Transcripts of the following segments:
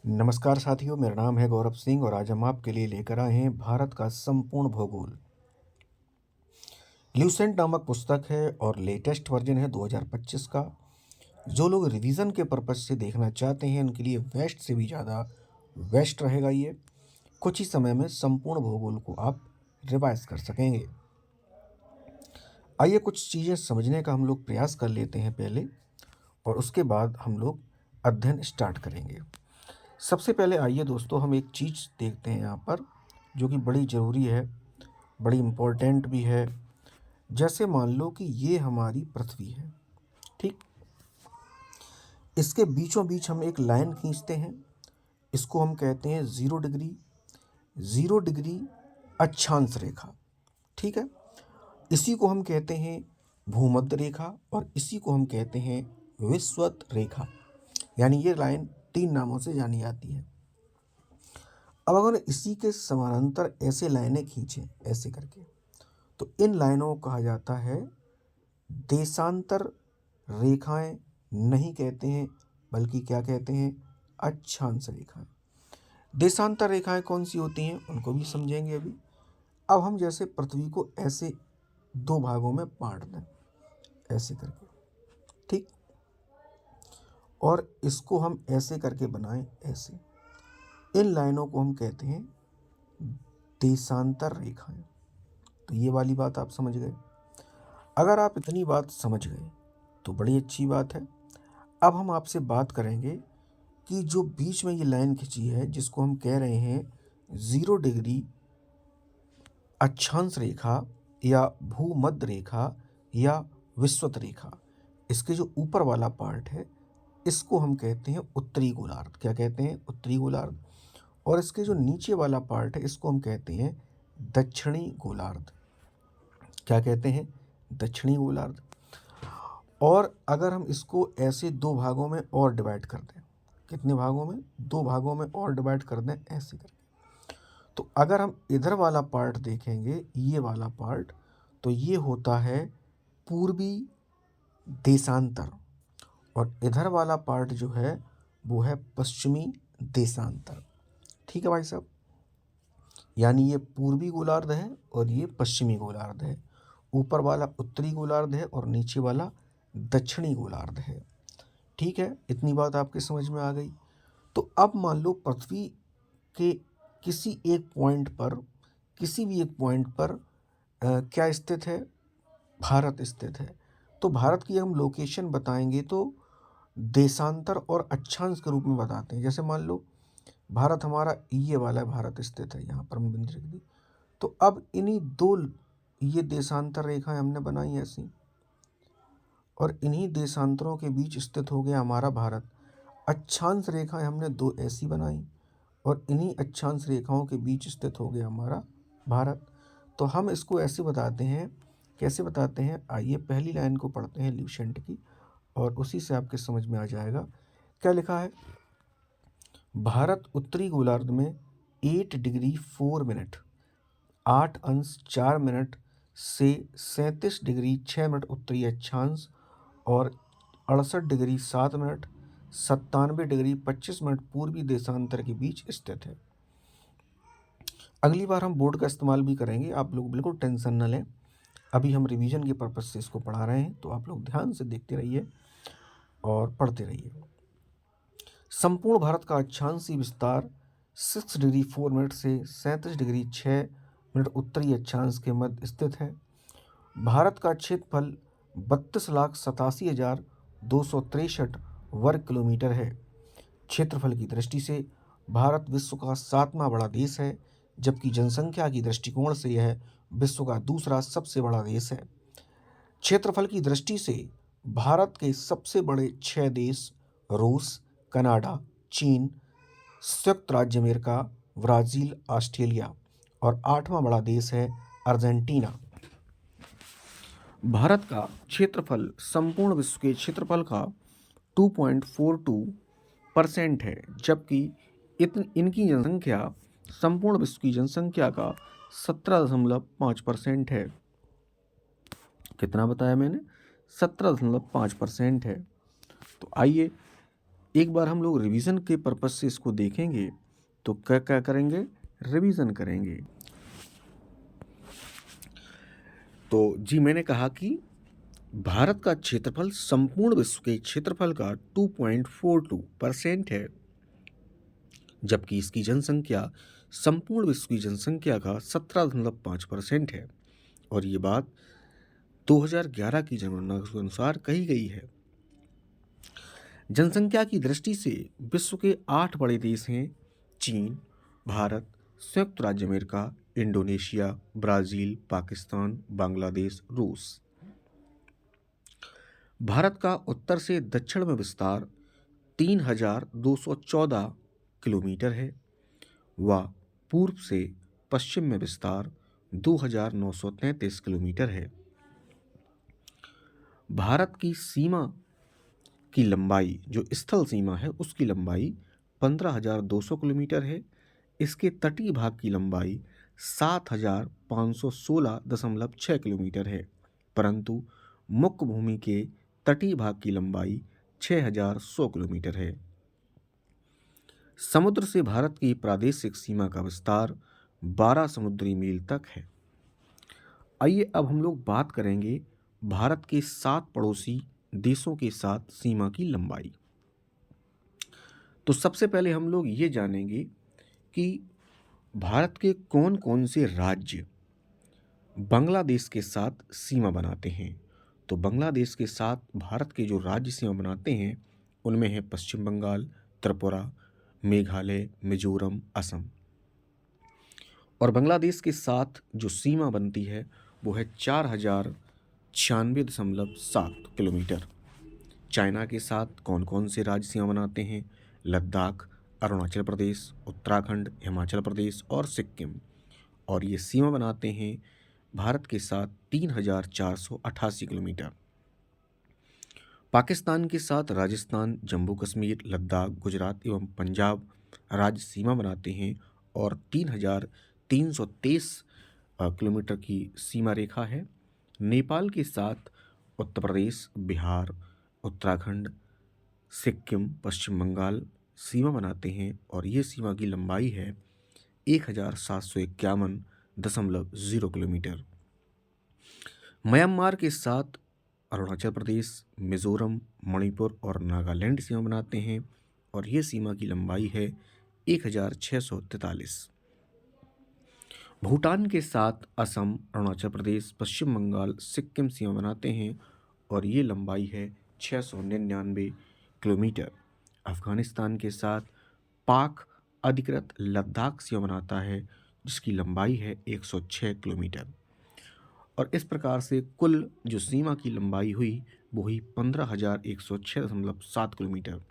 नमस्कार साथियों, मेरा नाम है गौरव सिंह और आज हम आपके लिए लेकर आए हैं भारत का संपूर्ण भूगोल। ल्यूसेंट नामक पुस्तक है और लेटेस्ट वर्जन है 2025 का। जो लोग रिवीजन के पर्पज से देखना चाहते हैं उनके लिए वेस्ट से भी ज़्यादा बेस्ट रहेगा ये। कुछ ही समय में संपूर्ण भूगोल को आप रिवाइज कर सकेंगे। आइए कुछ चीज़ें समझने का हम लोग प्रयास कर लेते हैं पहले, और उसके बाद हम लोग अध्ययन स्टार्ट करेंगे। सबसे पहले आइए दोस्तों, हम एक चीज़ देखते हैं यहाँ पर जो कि बड़ी ज़रूरी है, बड़ी इम्पोर्टेंट भी है। जैसे मान लो कि ये हमारी पृथ्वी है, ठीक। इसके बीचों बीच हम एक लाइन खींचते हैं, इसको हम कहते हैं 0 डिग्री। 0 डिग्री अक्षांश रेखा, ठीक है। इसी को हम कहते हैं भूमध्य रेखा और इसी को हम कहते हैं विषुवत रेखा। यानी ये लाइन 3 नामों से जानी जाती है। अब अगर इसी के समानांतर ऐसे लाइनें खींचें ऐसे करके, तो इन लाइनों को कहा जाता है देशांतर रेखाएं। नहीं कहते हैं, बल्कि क्या कहते हैं, अक्षांश रेखाएं। देशांतर रेखाएं कौन सी होती हैं उनको भी समझेंगे अभी। अब हम जैसे पृथ्वी को ऐसे 2 भागों में बांट दें ऐसे करके, ठीक, और इसको हम ऐसे करके बनाएं ऐसे। इन लाइनों को हम कहते हैं देशांतर रेखाएं। तो ये वाली बात आप समझ गए। अगर आप इतनी बात समझ गए तो बड़ी अच्छी बात है। अब हम आपसे बात करेंगे कि जो बीच में ये लाइन खिंची है जिसको हम कह रहे हैं 0 डिग्री अक्षांश रेखा या भूमध्य रेखा या विषुवत रेखा, इसके जो ऊपर वाला पार्ट है इसको हम कहते हैं उत्तरी गोलार्ध। क्या कहते हैं? उत्तरी गोलार्ध। और इसके जो नीचे वाला पार्ट है इसको हम कहते हैं दक्षिणी गोलार्ध। क्या कहते हैं? दक्षिणी गोलार्ध। और अगर हम इसको ऐसे 2 भागों में और डिवाइड कर दें, कितने भागों में? 2 भागों में और डिवाइड कर दें ऐसे करके, तो अगर हम इधर वाला पार्ट देखेंगे, ये वाला पार्ट, तो ये होता है पूर्वी देशांतर, और इधर वाला पार्ट जो है वो है पश्चिमी देशांतर। ठीक है भाई साहब। यानी ये पूर्वी गोलार्ध है और ये पश्चिमी गोलार्ध है। ऊपर वाला उत्तरी गोलार्ध है और नीचे वाला दक्षिणी गोलार्ध है। ठीक है, इतनी बात आपके समझ में आ गई। तो अब मान लो पृथ्वी के किसी एक पॉइंट पर, किसी भी एक पॉइंट पर क्या स्थित है? भारत स्थित है। तो भारत की हम लोकेशन बताएंगे तो देशांतर और अक्षांश के रूप में बताते हैं। जैसे मान लो भारत हमारा ये वाला भारत स्थित है, यहाँ पर हम बिंदु रख दी। तो अब इन्हीं दो ये देशांतर रेखाएं हमने बनाई ऐसी, और इन्हीं देशांतरों के बीच स्थित हो गया हमारा भारत। अक्षांश रेखाएं हमने 2 ऐसी बनाई और इन्हीं अक्षांश रेखाओं के बीच स्थित हो गया हमारा भारत। तो हम इसको ऐसे बताते हैं। कैसे बताते हैं? आइए पहली लाइन को पढ़ते हैं ल्यूसेंट की, और उसी से आपके समझ में आ जाएगा। क्या लिखा है? भारत उत्तरी गोलार्ध में 8 डिग्री 4 मिनट 8 अंश 4 मिनट से 37 डिग्री 6 मिनट उत्तरी अक्षांश और 68 डिग्री 7 मिनट 97 डिग्री 25 मिनट पूर्वी देशांतर के बीच स्थित है। अगली बार हम बोर्ड का इस्तेमाल भी करेंगे, आप लोग बिल्कुल टेंशन न लें। अभी हम रिवीजन के पर्पज़ से इसको पढ़ा रहे हैं, तो आप लोग ध्यान से देखते रहिए और पढ़ते रहिए। संपूर्ण भारत का अक्षांशीय विस्तार 6 डिग्री 4 मिनट से 37 डिग्री 6 मिनट उत्तरी अक्षांश के मध्य स्थित है। भारत का क्षेत्रफल 32,87,263 वर्ग किलोमीटर है। क्षेत्रफल की दृष्टि से भारत विश्व का 7वां बड़ा देश है, जबकि जनसंख्या की दृष्टिकोण से यह विश्व का दूसरा सबसे बड़ा देश है। क्षेत्रफल की दृष्टि से भारत के सबसे बड़े 6 देश रूस, कनाडा, चीन, संयुक्त राज्य अमेरिका, ब्राज़ील, ऑस्ट्रेलिया, और 8वां बड़ा देश है अर्जेंटीना। भारत का क्षेत्रफल संपूर्ण विश्व के क्षेत्रफल का 2.42% है, जबकि इनकी जनसंख्या संपूर्ण विश्व की जनसंख्या का 17.5% है। कितना बताया मैंने? 17.5% है। तो आइए एक बार हम लोग रिवीजन के पर्पज से इसको देखेंगे तो क्या क्या करेंगे, रिवीजन करेंगे। तो जी मैंने कहा कि भारत का क्षेत्रफल संपूर्ण विश्व के क्षेत्रफल का 2.42% है, जबकि इसकी जनसंख्या संपूर्ण विश्व की जनसंख्या का 17.5% है। और ये बात 2011 की जनगणना के अनुसार कही गई है। जनसंख्या की दृष्टि से विश्व के 8 बड़े देश हैं: चीन, भारत, संयुक्त राज्य America, Indonesia, Brazil, Pakistan, Bangladesh, रूस। भारत का उत्तर से दक्षिण में विस्तार 3,214 किलोमीटर है व पूर्व से पश्चिम में विस्तार 2,933 किलोमीटर है। भारत की सीमा की लंबाई, जो स्थल सीमा है उसकी लंबाई 15,200 किलोमीटर है। इसके तटीय भाग की लंबाई 7,516.6 किलोमीटर है, परंतु मुख्य भूमि के तटीय भाग की लंबाई 6,100 किलोमीटर है। समुद्र से भारत की प्रादेशिक सीमा का विस्तार 12 समुद्री मील तक है। आइए अब हम लोग बात करेंगे भारत के 7 पड़ोसी देशों के साथ सीमा की लंबाई। तो सबसे पहले हम लोग ये जानेंगे कि भारत के कौन कौन से राज्य बांग्लादेश के साथ सीमा बनाते हैं। तो बांग्लादेश के साथ भारत के जो राज्य सीमा बनाते हैं उनमें है पश्चिम बंगाल, त्रिपुरा, मेघालय, मिजोरम, असम। और बांग्लादेश के साथ जो सीमा बनती है वो है 4,096.7 किलोमीटर। चाइना के साथ कौन कौन से राज्य सीमा बनाते हैं? लद्दाख, अरुणाचल प्रदेश, उत्तराखंड, हिमाचल प्रदेश और सिक्किम। और ये सीमा बनाते हैं भारत के साथ 3,488 किलोमीटर। पाकिस्तान के साथ राजस्थान, जम्मू कश्मीर, लद्दाख, गुजरात एवं पंजाब राज्य सीमा बनाते हैं और 3,323 किलोमीटर की सीमा रेखा है। नेपाल के साथ उत्तर प्रदेश, बिहार, उत्तराखंड, सिक्किम, पश्चिम बंगाल सीमा बनाते हैं और ये सीमा की लंबाई है 1,751.0 किलोमीटर। म्यांमार के साथ अरुणाचल प्रदेश, मिजोरम, मणिपुर और नागालैंड सीमा बनाते हैं और ये सीमा की लंबाई है 1,643। भूटान के साथ असम, अरुणाचल प्रदेश, पश्चिम बंगाल, सिक्किम सीमा बनाते हैं और ये लंबाई है 699 किलोमीटर। अफगानिस्तान के साथ पाक अधिकृत लद्दाख सीमा बनाता है जिसकी लंबाई है 106 किलोमीटर। और इस प्रकार से कुल जो सीमा की लंबाई हुई वो हुई 15,106.7 किलोमीटर।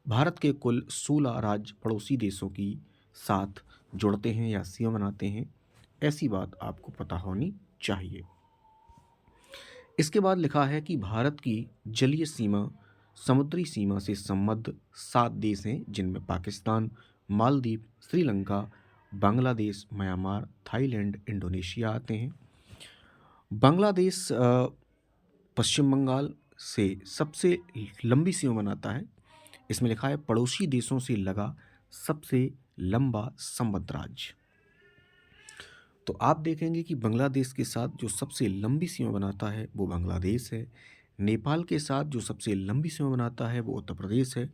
भारत के कुल 16 राज्य पड़ोसी देशों की साथ जुड़ते हैं या सीमा बनाते हैं, ऐसी बात आपको पता होनी चाहिए। इसके बाद लिखा है कि भारत की जलीय सीमा समुद्री सीमा से संबद्ध 7 देश हैं जिनमें Pakistan, Maldives, Sri Lanka, Bangladesh, Myanmar, Thailand, Indonesia आते हैं। बांग्लादेश पश्चिम बंगाल से सबसे लंबी सीमा बनाता है। इसमें लिखा है पड़ोसी देशों से लगा सबसे लंबा संबद्ध राज्य। तो आप देखेंगे कि बांग्लादेश के साथ जो सबसे लंबी सीमा बनाता है वो बांग्लादेश है। नेपाल के साथ जो सबसे लंबी सीमा बनाता है वो उत्तर प्रदेश है।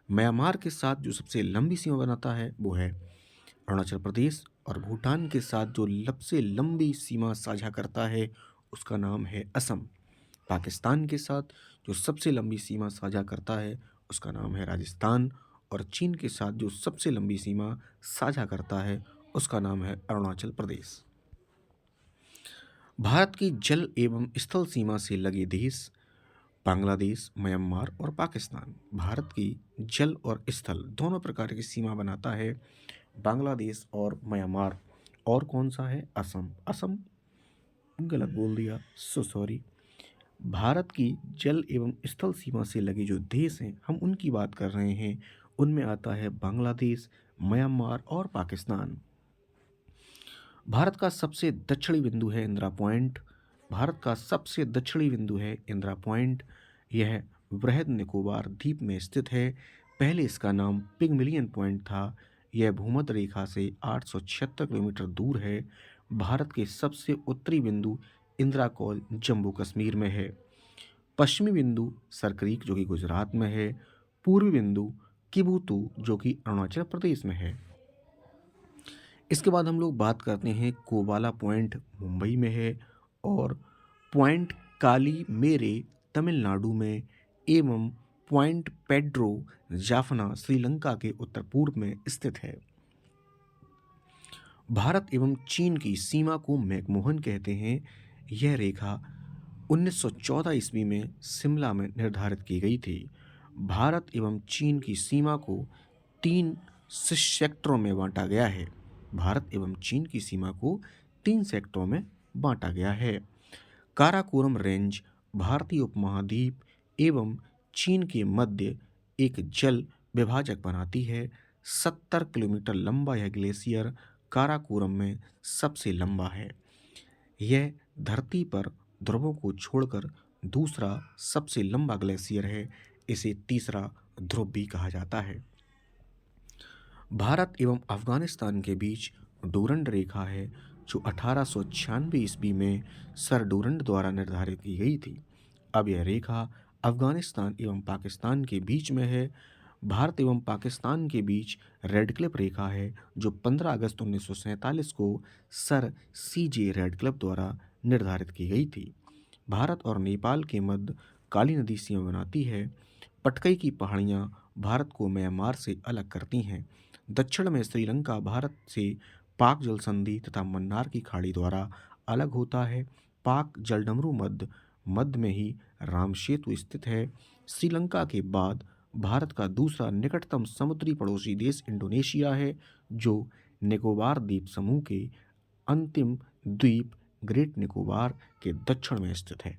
म्यांमार के साथ जो सबसे लंबी सीमा बनाता है वो है अरुणाचल प्रदेश। और भूटान के साथ जो सबसे लंबी सीमा साझा करता है उसका नाम है असम। पाकिस्तान के साथ जो सबसे लंबी सीमा साझा करता है उसका नाम है राजस्थान। और चीन के साथ जो सबसे लंबी सीमा साझा करता है उसका नाम है अरुणाचल प्रदेश। भारत की जल एवं स्थल सीमा से लगे देश बांग्लादेश, म्यांमार और पाकिस्तान। भारत की जल और स्थल दोनों प्रकार की सीमा बनाता है बांग्लादेश और म्यांमार। और कौन सा है? असम। असम गलत बोल दिया, सो सॉरी। भारत की जल एवं स्थल सीमा से लगे जो देश हैं हम उनकी बात कर रहे हैं, उनमें आता है बांग्लादेश, म्यांमार और पाकिस्तान। भारत का सबसे दक्षिणी बिंदु है इंदिरा पॉइंट। भारत का सबसे दक्षिणी बिंदु है इंदिरा पॉइंट। यह वृहद निकोबार द्वीप में स्थित है। पहले इसका नाम पिगमिलियन पॉइंट था। यह भूमध्य रेखा से 876 किलोमीटर दूर है। भारत के सबसे उत्तरी बिंदु इंदिरा कौल जम्मू कश्मीर में है। पश्चिमी बिंदु सरक्रीक जो कि गुजरात में है। पूर्वी बिंदु किबुतु जो कि अरुणाचल प्रदेश में है। इसके बाद हम लोग बात करते हैं कोबाला पॉइंट मुंबई में है और पॉइंट काली मेरे तमिलनाडु में एवं पॉइंट पेड्रो जाफना श्रीलंका के उत्तर पूर्व में स्थित है। भारत एवं चीन की सीमा को मैकमोहन कहते हैं। यह रेखा 1914 ईस्वी में शिमला में निर्धारित की गई थी। भारत एवं चीन की सीमा को 3 सेक्टरों में बांटा गया है। भारत एवं चीन की सीमा को 3 सेक्टरों में बांटा गया है। काराकोरम रेंज भारतीय उपमहाद्वीप एवं चीन के मध्य एक जल विभाजक बनाती है। 70 किलोमीटर लंबा यह ग्लेशियर काराकोरम में सबसे लंबा है। यह धरती पर ध्रुवों को छोड़कर दूसरा सबसे लंबा ग्लेशियर है। इसे तीसरा ध्रुव भी कहा जाता है। भारत एवं अफगानिस्तान के बीच डूरंड रेखा है जो 1896 ईस्वी में सर डूरंड द्वारा निर्धारित की गई थी। अब यह रेखा अफगानिस्तान एवं पाकिस्तान के बीच में है। भारत एवं पाकिस्तान के बीच रेडक्लिफ रेखा है जो 15 अगस्त 1947 को सर CJ रेडक्लिफ द्वारा निर्धारित की गई थी। भारत और नेपाल के मध्य काली नदी सीमा बनाती है। पटकई की पहाड़ियाँ भारत को म्यांमार से अलग करती हैं। दक्षिण में श्रीलंका भारत से पाक जल संधि तथा मन्नार की खाड़ी द्वारा अलग होता है। पाक जलडमरू मध्य में ही राम सेतु स्थित है। श्रीलंका के बाद भारत का दूसरा निकटतम समुद्री पड़ोसी देश इंडोनेशिया है जो निकोबार द्वीप समूह के अंतिम द्वीप ग्रेट निकोबार के दक्षिण में स्थित है।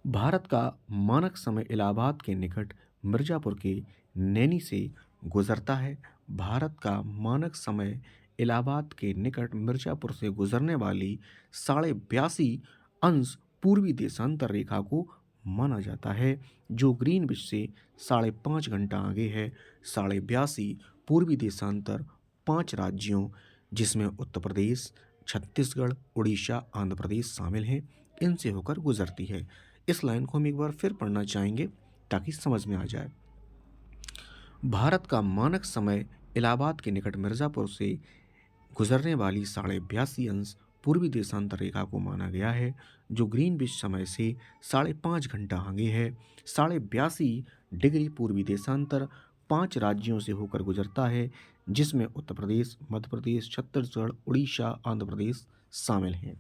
भारत का मानक समय इलाहाबाद के निकट मिर्जापुर के नैनी से गुजरता है। भारत का मानक समय इलाहाबाद के निकट मिर्जापुर से गुजरने वाली 82.5 पूर्वी देशांतर रेखा को माना जाता है जो ग्रीनविच से 5.5 घंटा आगे है। 82.5 पूर्वी देशांतर 5 राज्यों जिसमें उत्तर प्रदेश, छत्तीसगढ़, उड़ीसा, आंध्र प्रदेश शामिल हैं, इनसे होकर गुजरती है। इस लाइन को हम एक बार फिर पढ़ना चाहेंगे ताकि समझ में आ जाए। भारत का मानक समय इलाहाबाद के निकट मिर्जापुर से गुजरने वाली 82.5 पूर्वी देशांतर रेखा को माना गया है जो ग्रीनविच समय से 5.5 घंटा आगे है। 82.5 डिग्री पूर्वी देशांतर 5 राज्यों से होकर गुजरता है जिसमें उत्तर प्रदेश, मध्य प्रदेश, छत्तीसगढ़, उड़ीसा, आंध्र प्रदेश शामिल हैं।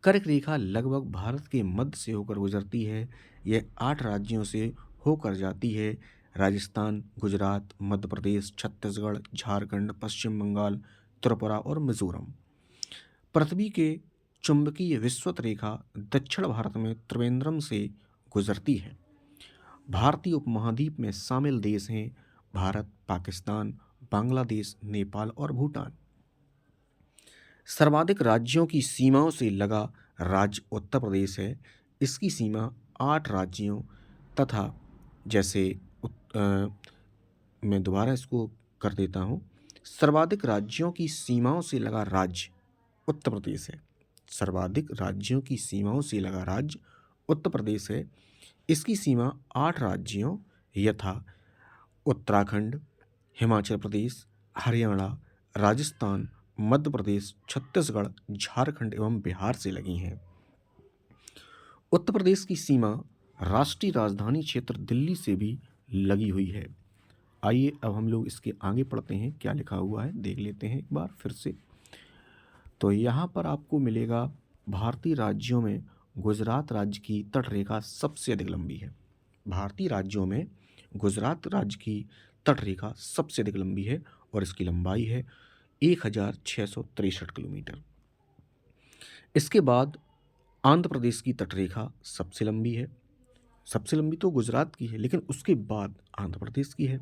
कर्क रेखा लगभग भारत के मध्य से होकर गुजरती है। यह 8 राज्यों से होकर जाती है। राजस्थान, गुजरात, मध्य प्रदेश, छत्तीसगढ़, झारखंड, पश्चिम बंगाल, त्रिपुरा और मिजोरम। पृथ्वी के चुंबकीय विस्वत रेखा दक्षिण भारत में त्रिवेंद्रम से गुजरती है। भारतीय उपमहाद्वीप में शामिल देश हैं भारत, पाकिस्तान, बांग्लादेश, नेपाल और भूटान। सर्वाधिक राज्यों की सीमाओं से लगा राज्य उत्तर प्रदेश है। इसकी सीमा 8 राज्यों तथा जैसे मैं दोबारा इसको कर देता हूँ। सर्वाधिक राज्यों की सीमाओं से लगा राज्य उत्तर प्रदेश है। सर्वाधिक राज्यों की सीमाओं से लगा राज्य उत्तर प्रदेश है। इसकी सीमा 8 राज्यों यथा उत्तराखंड, हिमाचल प्रदेश, हरियाणा, राजस्थान, मध्य प्रदेश, छत्तीसगढ़, झारखंड एवं बिहार से लगी हैं। उत्तर प्रदेश की सीमा राष्ट्रीय राजधानी क्षेत्र दिल्ली से भी लगी हुई है। आइए अब हम लोग इसके आगे पढ़ते हैं, क्या लिखा हुआ है देख लेते हैं एक बार फिर से। तो यहाँ पर आपको मिलेगा भारतीय राज्यों में गुजरात राज्य की तट रेखा सबसे अधिक लंबी है। भारतीय राज्यों में गुजरात राज्य की तट रेखा सबसे अधिक लंबी है और इसकी लंबाई है 1663 किलोमीटर। इसके बाद आंध्र प्रदेश की तटरेखा सबसे लंबी है। सबसे लंबी तो गुजरात की है लेकिन उसके बाद आंध्र प्रदेश की है।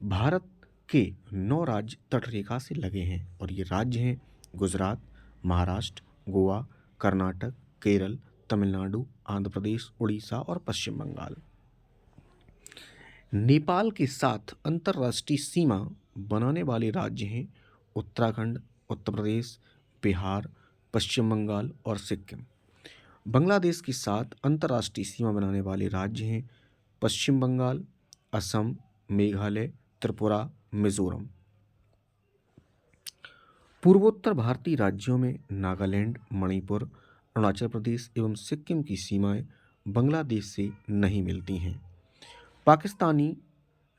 भारत के 9 राज्य तटरेखा से लगे हैं और ये राज्य हैं गुजरात, महाराष्ट्र, गोवा, कर्नाटक, केरल, तमिलनाडु, आंध्र प्रदेश, उड़ीसा और पश्चिम बंगाल। नेपाल के साथ अंतर्राष्ट्रीय सीमा बनाने वाले राज्य हैं उत्तराखंड, उत्तर प्रदेश, बिहार, पश्चिम बंगाल और सिक्किम। बांग्लादेश के साथ अंतर्राष्ट्रीय सीमा बनाने वाले राज्य हैं पश्चिम बंगाल, असम, मेघालय, त्रिपुरा, मिजोरम। पूर्वोत्तर भारतीय राज्यों में नागालैंड, मणिपुर, अरुणाचल प्रदेश एवं सिक्किम की सीमाएं बांग्लादेश से नहीं मिलती हैं। पाकिस्तानी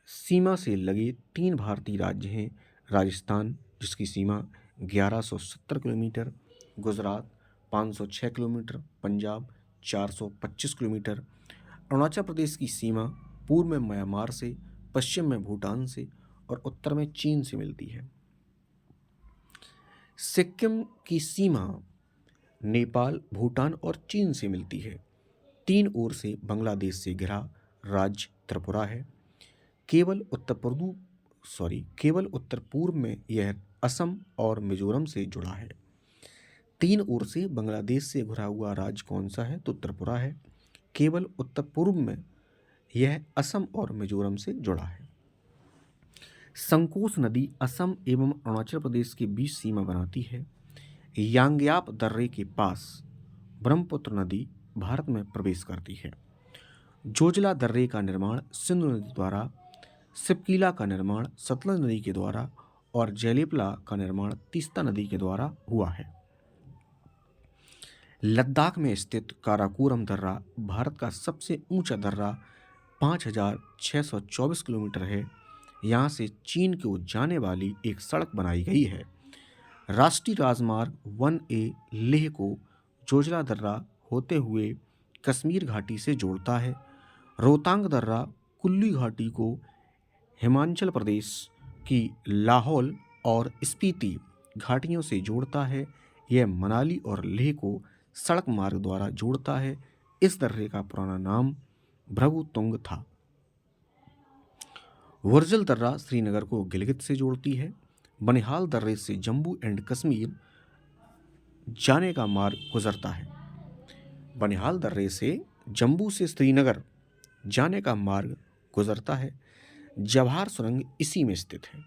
सीमा से लगे 3 भारतीय राज्य हैं राजस्थान, जिसकी सीमा 1170 kilometre, Gujarat 506 kilometre, Punjab 425 kilometre. Arunachal Pradesh की सीमा पूर्व में म्यांमार से, पश्चिम में भूटान से और उत्तर में चीन से मिलती है। सिक्किम की सीमा नेपाल, भूटान और चीन से मिलती है। 3 ओर से बांग्लादेश से घिरा राज्य त्रिपुरा है। केवल उत्तर पूर्व में यह असम और मिजोरम से जुड़ा है। 3 ओर से बांग्लादेश से घिरा हुआ राज्य कौन सा है? तो त्रिपुरा है। केवल उत्तर पूर्व में यह असम और मिजोरम से जुड़ा है। संकोस नदी असम एवं अरुणाचल प्रदेश के बीच सीमा बनाती है। यांग्याप दर्रे के पास ब्रह्मपुत्र नदी भारत में प्रवेश करती है। जोजिला दर्रे का निर्माण सिंधु नदी द्वारा, सिपकीला का निर्माण सतलज नदी के द्वारा और जेलेपला का निर्माण तीस्ता नदी के द्वारा हुआ है। लद्दाख में स्थित काराकोरम दर्रा भारत का सबसे ऊंचा दर्रा 5624 किलोमीटर है। यहाँ से चीन को जाने वाली एक सड़क बनाई गई है। राष्ट्रीय राजमार्ग 1A लेह को जोजिला दर्रा होते हुए कश्मीर घाटी से जोड़ता है। रोहतांग दर्रा कुल्ली घाटी को हिमाचल प्रदेश की लाहौल और स्पीति घाटियों से जोड़ता है। यह मनाली और लेह को सड़क मार्ग द्वारा जोड़ता है। इस दर्रे का पुराना नाम भृगुतुंग था। वर्जल दर्रा श्रीनगर को गिलगित से जोड़ती है। बनिहाल दर्रे से जम्मू एंड कश्मीर जाने का मार्ग गुजरता है। बनिहाल दर्रे से जम्मू से श्रीनगर जाने का मार्ग गुजरता है। जवाहर सुरंग इसी में स्थित है।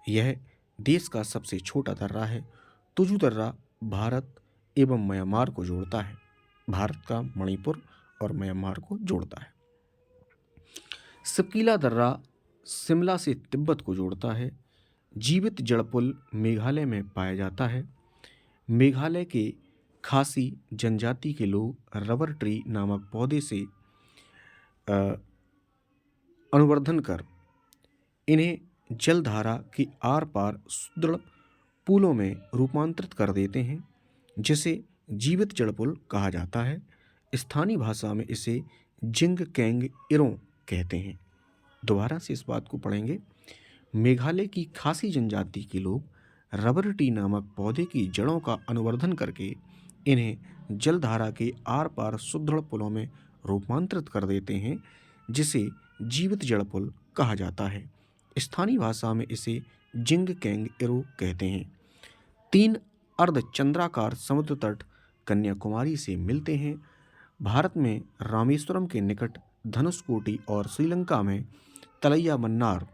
यह देश का सबसे छोटा दर्रा है। तुजू दर्रा भारत एवं म्यांमार को जोड़ता है। भारत का मणिपुर और म्यांमार को जोड़ता है। सिपकीला दर्रा शिमला से तिब्बत को जोड़ता है। जीवित जड़पुल मेघालय में पाया जाता है। मेघालय के खासी जनजाति के लोग रबर ट्री नामक पौधे से अनुवर्धन कर इन्हें जलधारा के आर पार सुदृढ़ पुलों में रूपांतरित कर देते हैं, जिसे जीवित जड़पुल कहा जाता है। स्थानीय भाषा में इसे जिंग कैंग इरों कहते हैं। दोबारा से इस बात को पढ़ेंगे। मेघालय की खासी जनजाति के लोग रबर ट्री नामक पौधे की जड़ों का अनुवर्धन करके इन्हें जलधारा के आर पार सुदृढ़ पुलों में रूपांतरित कर देते हैं, जिसे जीवित जड़ पुल कहा जाता है। स्थानीय भाषा में इसे जिंग कैंग इरो कहते हैं। 3 अर्धचंद्राकार समुद्र तट कन्याकुमारी से मिलते हैं। भारत में रामेश्वरम के निकट धनुषकोटी और श्रीलंका में तलैया मन्नार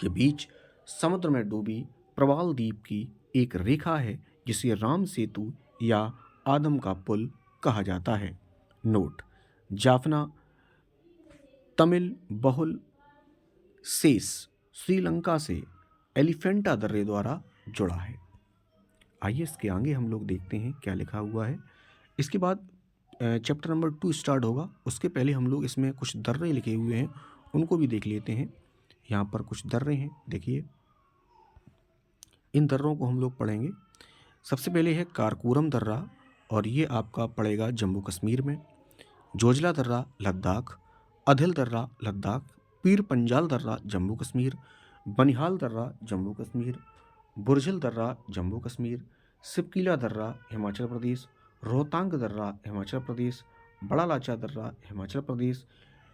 के बीच समुद्र में डूबी प्रवाल द्वीप की एक रेखा है, जिसे राम सेतु या आदम का पुल कहा जाता है। नोट: जाफना तमिल बहुल शेष श्रीलंका से एलिफेंटा दर्रे द्वारा जुड़ा है। आइए इसके आगे हम लोग देखते हैं क्या लिखा हुआ है। इसके बाद चैप्टर नंबर 2 स्टार्ट होगा। उसके पहले हम लोग इसमें कुछ दर्रे लिखे हुए हैं, उनको भी देख लेते हैं। यहाँ पर कुछ दर्रे हैं, देखिए। इन दर्रों को हम लोग पढ़ेंगे। सबसे पहले है काराकोरम दर्रा, और ये आपका पड़ेगा जम्मू कश्मीर में। जोजिला दर्रा लद्दाख, अदिल दर्रा लद्दाख, पीर पंजाल दर्रा जम्मू कश्मीर, बनिहाल दर्रा जम्मू कश्मीर, बुरजिल दर्रा जम्मू कश्मीर, सिपकीला दर्रा हिमाचल प्रदेश, रोहतांग दर्रा हिमाचल प्रदेश, बड़ा लाचा दर्रा हिमाचल प्रदेश,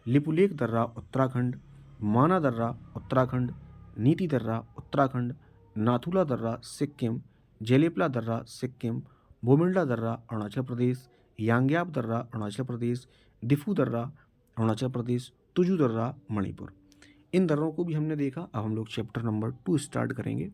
लिपुलेख दर्रा उत्तराखंड, माना दर्रा उत्तराखंड, नीति दर्रा उत्तराखंड, नाथुला दर्रा सिक्किम, जेलेपला दर्रा सिक्किम, बोमिल्डा दर्रा अरुणाचल प्रदेश, यांग्याप दर्रा अरुणाचल प्रदेश, दिफू दर्रा अरुणाचल प्रदेश, तुजु दर्रा मणिपुर। इन दर्रों को भी हमने देखा। अब हम लोग चैप्टर नंबर 2 स्टार्ट करेंगे।